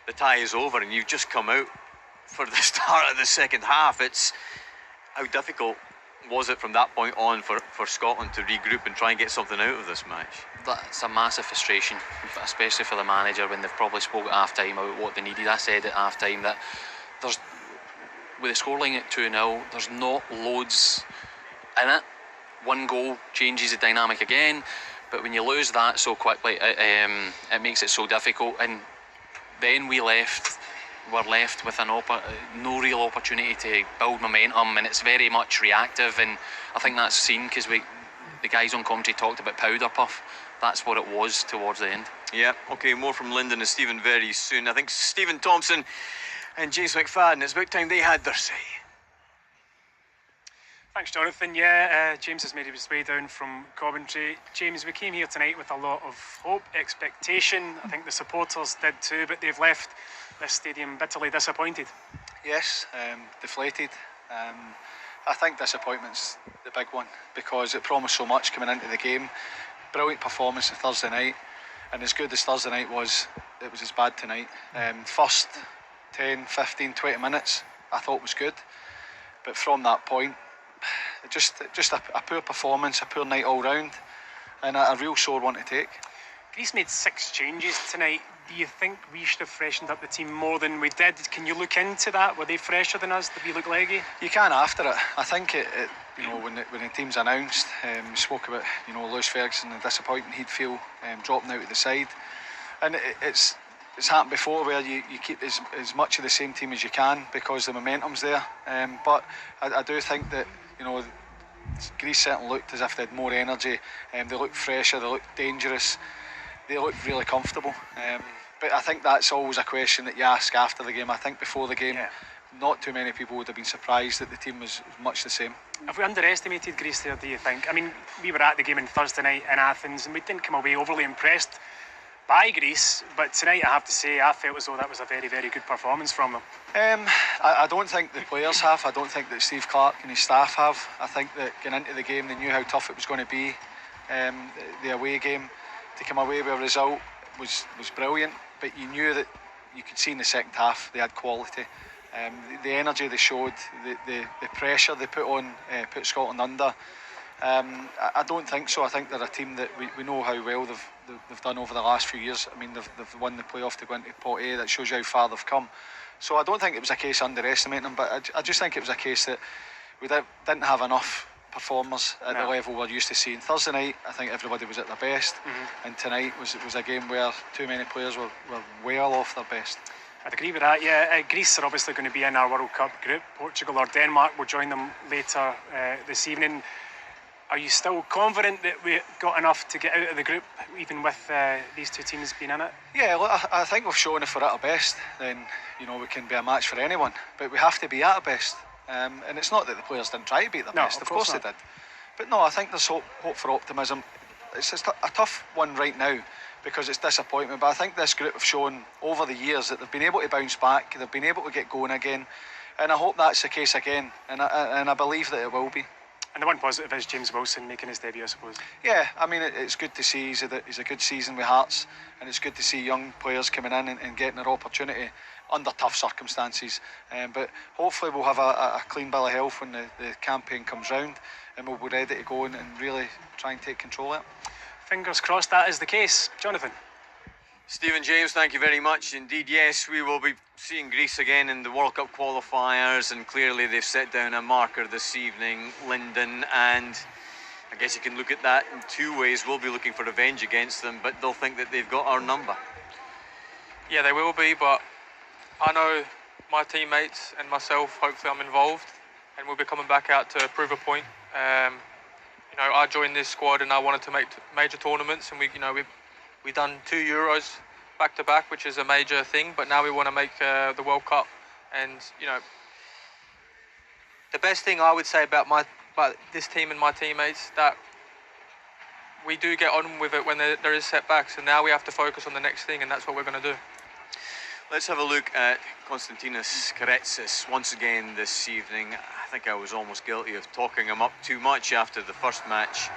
the tie is over and you've just come out for the start of the second half. It's how difficult was it from that point on for Scotland to regroup and try and get something out of this match? That's a massive frustration, especially for the manager, when they've probably spoke at half time about what they needed. I said at half time that there's, with the scoreline at 2-0, there's not loads in it. One goal changes the dynamic again, but when you lose that so quickly, it makes it so difficult. And then we're left with no real opportunity to build momentum, and it's very much reactive. And I think that's seen because the guys on commentary talked about powder puff. That's what it was towards the end. Yeah, okay, more from Lyndon and Stephen very soon. I think Stephen Thompson and James McFadden, it's about time they had their say. Thanks, Jonathan. Yeah, James has made his way down from Coventry. James, we came here tonight with a lot of hope, expectation. I think the supporters did too, but they've left this stadium bitterly disappointed. Yes, deflated. I think disappointment's the big one because it promised so much coming into the game. Brilliant performance on Thursday night, and as good as Thursday night was, it was as bad tonight. First 10, 15, 20 minutes I thought was good, but from that point, just a poor performance, a poor night all round, and a real sore one to take. Greece made 6 changes tonight. Do you think we should have freshened up the team more than we did? Can you look into that? Were they fresher than us? Did we look leggy? You can after it. I think it when the team's announced, we spoke about Lewis Ferguson, the disappointment he'd feel dropping out of the side, and it's happened before where you keep as much of the same team as you can because the momentum's there. But I do think that Greece certainly looked as if they had more energy. They looked fresher. They looked dangerous. They looked really comfortable. But I think that's always a question that you ask after the game. I think before the game, not too many people would have been surprised that the team was much the same. Have we underestimated Greece there, do you think? I mean, we were at the game on Thursday night in Athens and we didn't come away overly impressed by Greece, but tonight I have to say I felt as though that was a very, very good performance from them. I don't think the players have. I don't think that Steve Clarke and his staff have. I think that going into the game they knew how tough it was going to be. The away game, to come away with a result was brilliant, but you knew that you could see in the second half they had quality. The energy they showed, the pressure they put on, put Scotland under. I don't think so. I think they're a team that we know how well they've done over the last few years. I mean, they've won the playoff to go into pot A. That shows you how far they've come. So I don't think it was a case of underestimating them, but I just think it was a case that we didn't have enough performers at the level we're used to seeing. Thursday night, I think everybody was at their best, and tonight was a game where too many players were well off their best. I'd agree with that, yeah. Greece are obviously going to be in our World Cup group. Portugal or Denmark will join them later this evening. Are you still confident that we got enough to get out of the group, even with these two teams being in it? Yeah, look, I think we've shown if we're at our best, then we can be a match for anyone. But we have to be at our best. And it's not that the players didn't try to be at their best. Of course they did. But no, I think there's hope for optimism. It's just a tough one right now because it's disappointment. But I think this group have shown over the years that they've been able to bounce back. They've been able to get going again. And I hope that's the case again. And I believe that it will be. And the one positive is James Wilson making his debut, I suppose. Yeah, I mean, it's good to see he's a good season with Hearts, and it's good to see young players coming in and getting their opportunity under tough circumstances. But hopefully we'll have a clean bill of health when the campaign comes round, and we'll be ready to go and really try and take control of it. Fingers crossed that is the case. Jonathan. Stephen, James, thank you very much indeed. Yes, we will be seeing Greece again in the World Cup qualifiers, and clearly they've set down a marker this evening, Lyndon, and I guess you can look at that in 2 ways. We'll be looking for revenge against them, but they'll think that they've got our number. Yeah, they will be, but I know my teammates and myself, hopefully I'm involved, and we'll be coming back out to prove a point. I joined this squad and I wanted to make major tournaments, and we've done 2 Euros back to back, which is a major thing, but now we want to make the World Cup. And the best thing I would say about this team and my teammates, that we do get on with it when there is setbacks, and now we have to focus on the next thing, and that's what we're going to do. Let's have a look at Konstantinos Karetsis once again this evening. I think I was almost guilty of talking him up too much after the first match.